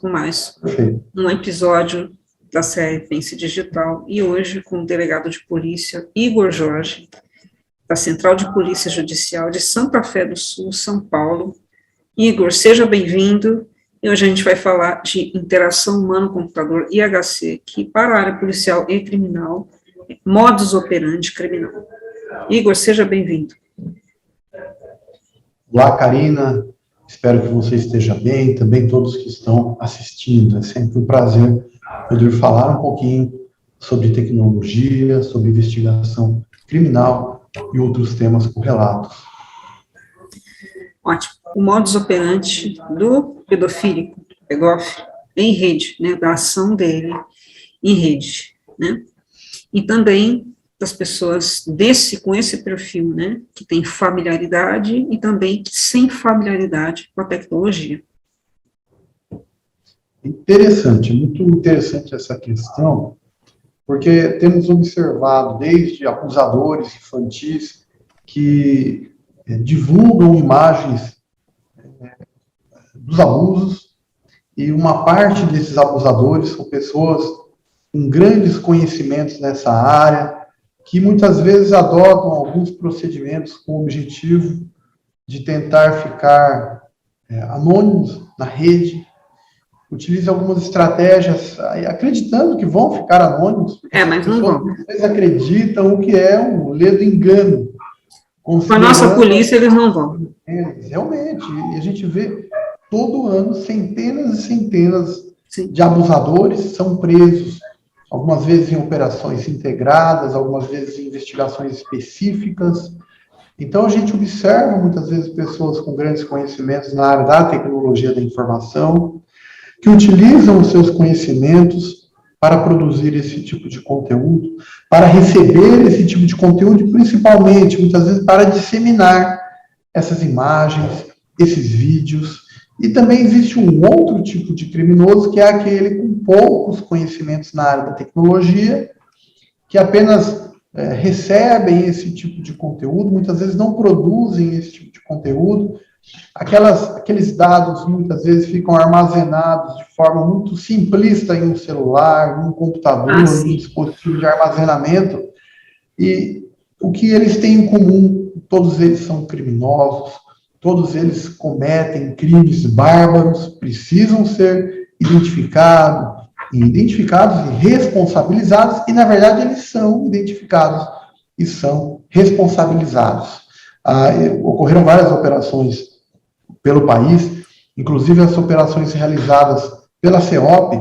Com mais um episódio da série Pense Digital, e hoje com o delegado de polícia Igor Jorge, da Central de Polícia Judicial de Santa Fé do Sul, São Paulo. Igor, seja bem-vindo, e hoje a gente vai falar de interação humano-computador, IHC, que para a área policial e criminal, modus operandi criminal. Igor, seja bem-vindo. Olá, Karina. Espero que você esteja bem, também todos que estão assistindo. É sempre um prazer poder falar um pouquinho sobre tecnologia, sobre investigação criminal e outros temas correlatos. Ótimo. O modus operandi do pedofílico, pedófilo, em rede, né, da ação dele em rede, né, e também das pessoas com esse perfil, né, que tem familiaridade e também sem familiaridade com a tecnologia. Interessante, muito interessante essa questão, porque temos observado desde abusadores infantis que divulgam imagens dos abusos, e uma parte desses abusadores são pessoas com grandes conhecimentos nessa área, que muitas vezes adotam alguns procedimentos com o objetivo de tentar ficar anônimos na rede, utilizam algumas estratégias acreditando que vão ficar anônimos. Mas não vão. Eles acreditam o que é um ledo engano. Com a nossa polícia, eles não vão. Realmente, e a gente vê todo ano centenas e centenas de abusadores são presos, algumas vezes em operações integradas, algumas vezes em investigações específicas. Então, a gente observa muitas vezes pessoas com grandes conhecimentos na área da tecnologia da informação, que utilizam os seus conhecimentos para produzir esse tipo de conteúdo, para receber esse tipo de conteúdo e, principalmente, muitas vezes, para disseminar essas imagens, esses vídeos. E também existe um outro tipo de criminoso, que é aquele com poucos conhecimentos na área da tecnologia, que apenas recebem esse tipo de conteúdo, muitas vezes não produzem esse tipo de conteúdo. Aqueles dados, muitas vezes, ficam armazenados de forma muito simplista em um celular, em um computador, em um dispositivo de armazenamento. E o que eles têm em comum? Todos eles são criminosos, todos eles cometem crimes bárbaros, precisam ser identificados e responsabilizados, e, na verdade, eles são identificados e são responsabilizados. Ocorreram várias operações pelo país, inclusive as operações realizadas pela CEOP,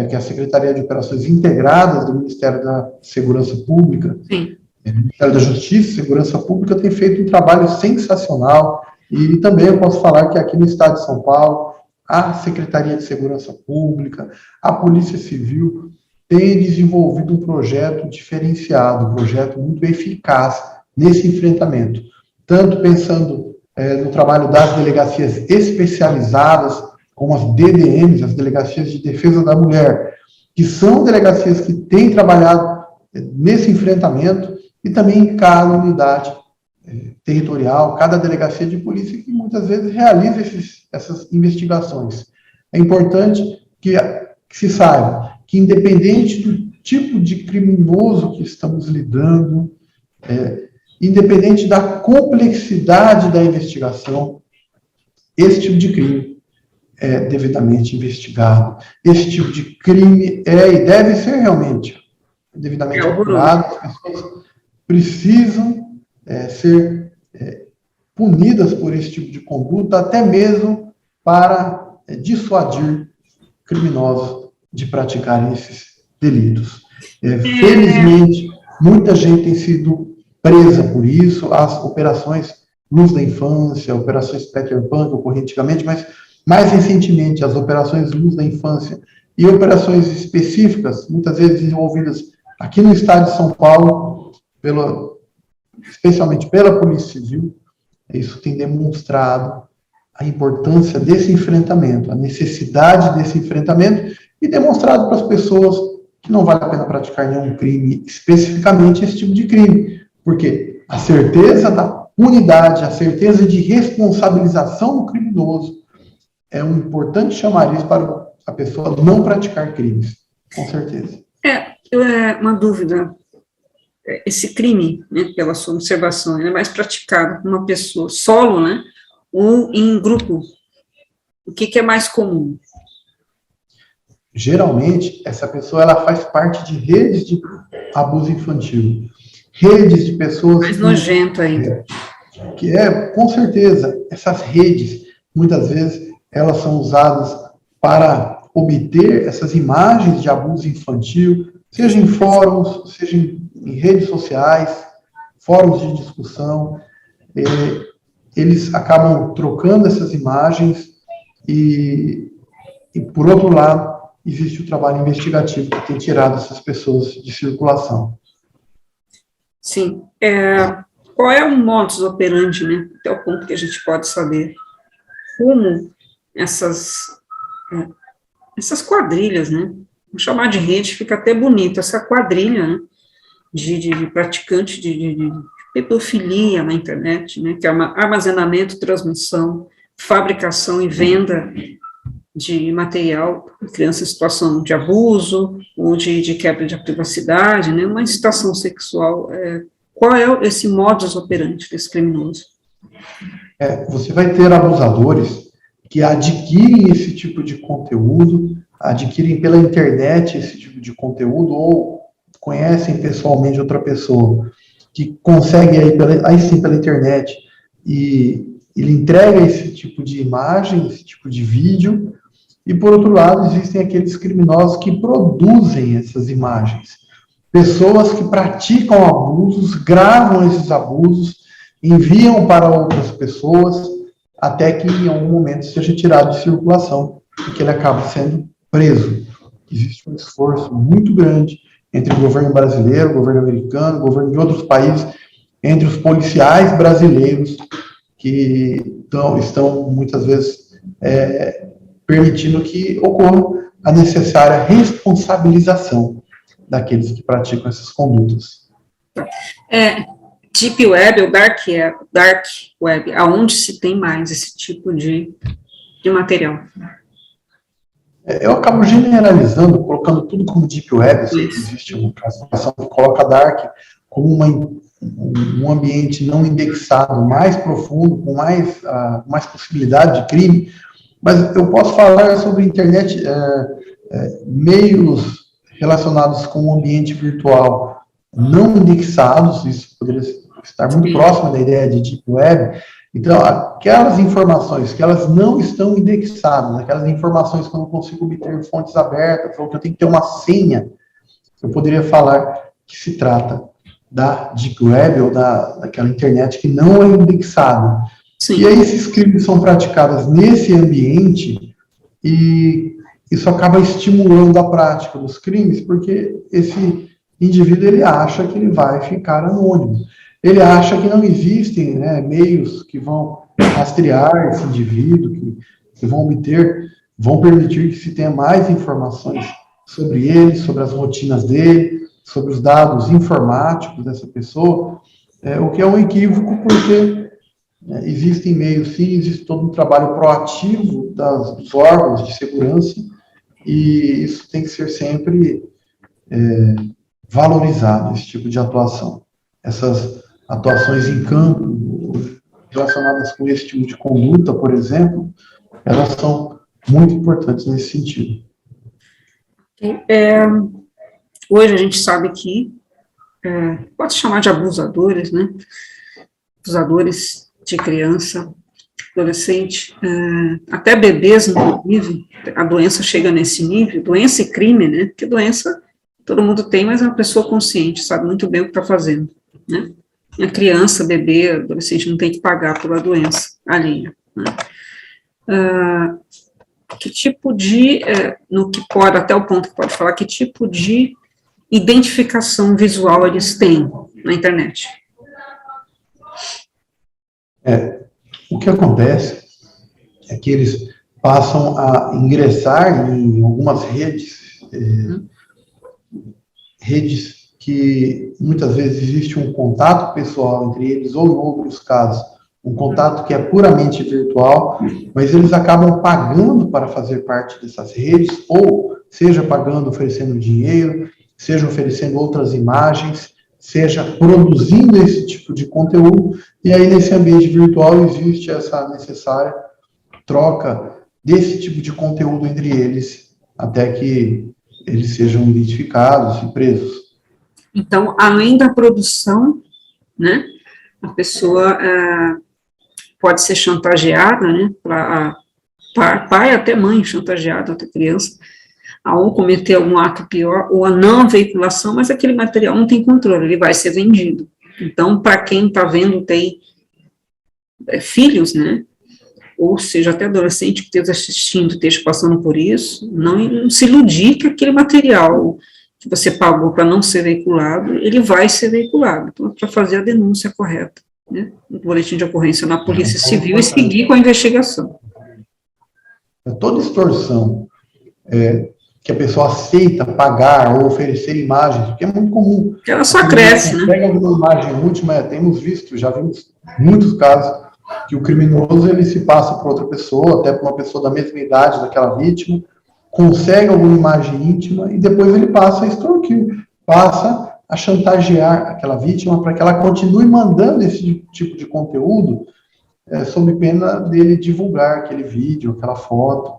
que é a Secretaria de Operações Integradas do Ministério da Segurança Pública. Sim. O Ministério da Justiça e Segurança Pública tem feito um trabalho sensacional, e também eu posso falar que aqui no estado de São Paulo, a Secretaria de Segurança Pública, a Polícia Civil, tem desenvolvido um projeto diferenciado, um projeto muito eficaz nesse enfrentamento, tanto pensando no trabalho das delegacias especializadas, como as DDMs, as Delegacias de Defesa da Mulher, que são delegacias que têm trabalhado nesse enfrentamento, e também em cada unidade territorial, cada delegacia de polícia, que muitas vezes realiza essas investigações. É importante que se saiba que, independente do tipo de criminoso que estamos lidando, independente da complexidade da investigação, esse tipo de crime é devidamente investigado. Esse tipo de crime e deve ser realmente devidamente apurado. As pessoas precisam ser punidas por esse tipo de conduta, até mesmo para dissuadir criminosos de praticarem esses delitos. Felizmente, muita gente tem sido presa por isso. As operações Luz da Infância, operações Peter Pan, que ocorriam antigamente, mas mais recentemente as operações Luz da Infância e operações específicas, muitas vezes desenvolvidas aqui no estado de São Paulo, especialmente pela Polícia Civil. Isso tem demonstrado a importância desse enfrentamento, a necessidade desse enfrentamento, e demonstrado para as pessoas que não vale a pena praticar nenhum crime, especificamente esse tipo de crime, porque a certeza da unidade, a certeza de responsabilização do criminoso é um importante chamariz para a pessoa não praticar crimes, com certeza. Uma dúvida. Esse crime, né, pela sua observação, ele é mais praticado por uma pessoa solo, né, ou em grupo? O que é mais comum? Geralmente, essa pessoa ela faz parte de redes de abuso infantil, redes de pessoas... Mais nojento ainda. Com certeza, essas redes, muitas vezes, elas são usadas para obter essas imagens de abuso infantil, seja em fóruns, seja em redes sociais, fóruns de discussão. Eles acabam trocando essas imagens e, por outro lado, existe o trabalho investigativo que tem tirado essas pessoas de circulação. Sim. Qual é o modus operandi, né, até o ponto que a gente pode saber como essas quadrilhas, né, vamos chamar de rede, fica até bonito, essa quadrilha, né, de praticantes de pedofilia na internet, né, que é armazenamento, transmissão, fabricação e venda de material de criança em situação de abuso ou de quebra de privacidade, né, uma incitação sexual. Qual é esse modus operandi desse criminoso? Você vai ter abusadores que adquirem esse tipo de conteúdo, adquirem pela internet esse tipo de conteúdo, ou conhecem pessoalmente outra pessoa que consegue aí sim pela internet, e ele entrega esse tipo de imagem, esse tipo de vídeo, e por outro lado existem aqueles criminosos que produzem essas imagens, pessoas que praticam abusos, gravam esses abusos, enviam para outras pessoas, até que em algum momento seja tirado de circulação, e que ele acabe sendo preso. Existe um esforço muito grande entre o governo brasileiro, o governo americano, o governo de outros países, entre os policiais brasileiros, que estão muitas vezes permitindo que ocorra a necessária responsabilização daqueles que praticam essas condutas. Deep Web ou Dark Web, aonde se tem mais esse tipo de material? Eu acabo generalizando, colocando tudo como Deep Web, existe uma classificação que coloca Dark como um ambiente não indexado, mais profundo, com mais possibilidade de crime, mas eu posso falar sobre internet, meios relacionados com o ambiente virtual não indexados, isso poderia estar muito próximo da ideia de Deep Web. Então, aquelas informações que elas não estão indexadas, aquelas informações que eu não consigo obter fontes abertas, ou que eu tenho que ter uma senha, eu poderia falar que se trata da Deep Web ou daquela internet que não é indexada. Sim. E aí esses crimes são praticados nesse ambiente e isso acaba estimulando a prática dos crimes, porque esse indivíduo ele acha que ele vai ficar anônimo. Ele acha que não existem, né, meios que vão rastrear esse indivíduo, que vão permitir que se tenha mais informações sobre ele, sobre as rotinas dele, sobre os dados informáticos dessa pessoa, o que é um equívoco, porque existem meios, sim, existe todo um trabalho proativo dos órgãos de segurança, e isso tem que ser sempre valorizado, esse tipo de atuação. Essas atuações em campo, relacionadas com esse tipo de conduta, por exemplo, elas são muito importantes nesse sentido. Hoje a gente sabe que, pode chamar de abusadores, né? Abusadores de criança, adolescente, até bebês, inclusive, a doença chega nesse nível, doença e crime, né? Porque doença todo mundo tem, mas é uma pessoa consciente, sabe muito bem o que está fazendo, né? A criança, bebê, adolescente não tem que pagar pela doença alheia, né? Que tipo de, no que pode, até o ponto que pode falar, que tipo de identificação visual eles têm na internet? O que acontece é que eles passam a ingressar em algumas redes que muitas vezes existe um contato pessoal entre eles, ou em outros casos, um contato que é puramente virtual, mas eles acabam pagando para fazer parte dessas redes, ou seja pagando, oferecendo dinheiro, seja oferecendo outras imagens, seja produzindo esse tipo de conteúdo, e aí nesse ambiente virtual existe essa necessária troca desse tipo de conteúdo entre eles, até que eles sejam identificados e presos. Então, além da produção, né, a pessoa pode ser chantageada, né, pai até mãe chantageada, até criança, a ou cometer algum ato pior, ou a não veiculação, mas aquele material não tem controle, ele vai ser vendido. Então, para quem está vendo, tem filhos, né, ou seja, até adolescente que esteja assistindo, esteja passando por isso, não se iludir que aquele material que você pagou para não ser veiculado, ele vai ser veiculado. Então, para fazer a denúncia correta, né, o boletim de ocorrência na Polícia Civil e seguir com a investigação. Toda extorsão que a pessoa aceita pagar ou oferecer imagens, porque é muito comum. Porque ela só cresce, né? Pega uma imagem última, temos visto, já vimos muitos casos, que o criminoso ele se passa por outra pessoa, até por uma pessoa da mesma idade daquela vítima, consegue alguma imagem íntima e depois ele passa a extorquir, passa a chantagear aquela vítima para que ela continue mandando esse tipo de conteúdo, sob pena dele divulgar aquele vídeo, aquela foto.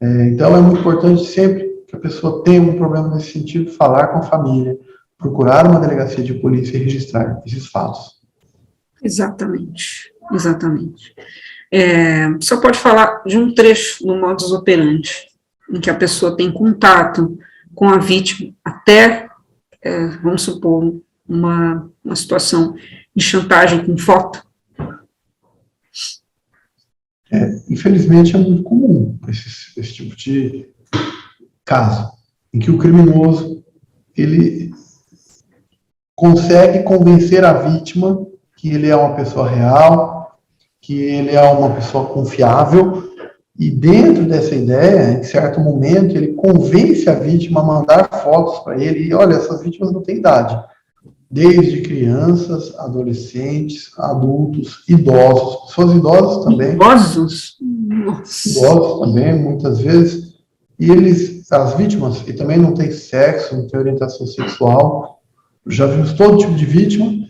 Então é muito importante sempre que a pessoa tenha um problema nesse sentido, falar com a família, procurar uma delegacia de polícia e registrar esses fatos. Exatamente, exatamente. Só pode falar de um trecho no modus operandi, em que a pessoa tem contato com a vítima até, vamos supor, uma situação de chantagem com foto. Infelizmente é muito comum esse tipo de caso, em que o criminoso ele consegue convencer a vítima que ele é uma pessoa real, que ele é uma pessoa confiável, e dentro dessa ideia, em certo momento, ele convence a vítima a mandar fotos para ele, e olha, essas vítimas não têm idade, desde crianças, adolescentes, adultos, idosos, pessoas idosas também. Idosos? Idosos também, muitas vezes, e as vítimas, que também não têm sexo, não têm orientação sexual, já vimos todo tipo de vítima,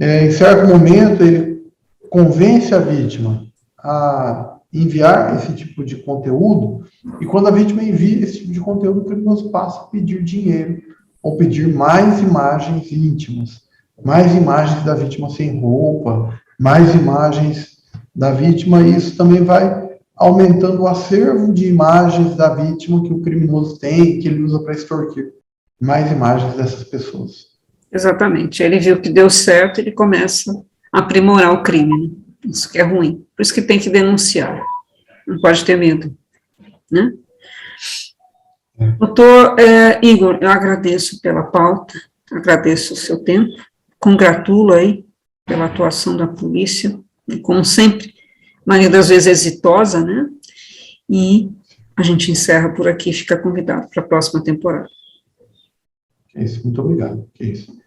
em certo momento ele convence a vítima a enviar esse tipo de conteúdo, e quando a vítima envia esse tipo de conteúdo, o criminoso passa a pedir dinheiro, ou pedir mais imagens íntimas, mais imagens da vítima sem roupa, mais imagens da vítima, e isso também vai aumentando o acervo de imagens da vítima que o criminoso tem, que ele usa para extorquir mais imagens dessas pessoas. Exatamente, ele viu que deu certo, ele começa a aprimorar o crime, né? Isso que é ruim, por isso que tem que denunciar, não pode ter medo, né? Doutor Igor, eu agradeço pela pauta, agradeço o seu tempo, congratulo aí pela atuação da polícia, como sempre, maioria das vezes exitosa, né? E a gente encerra por aqui, fica convidado para a próxima temporada. É isso, muito obrigado. É isso.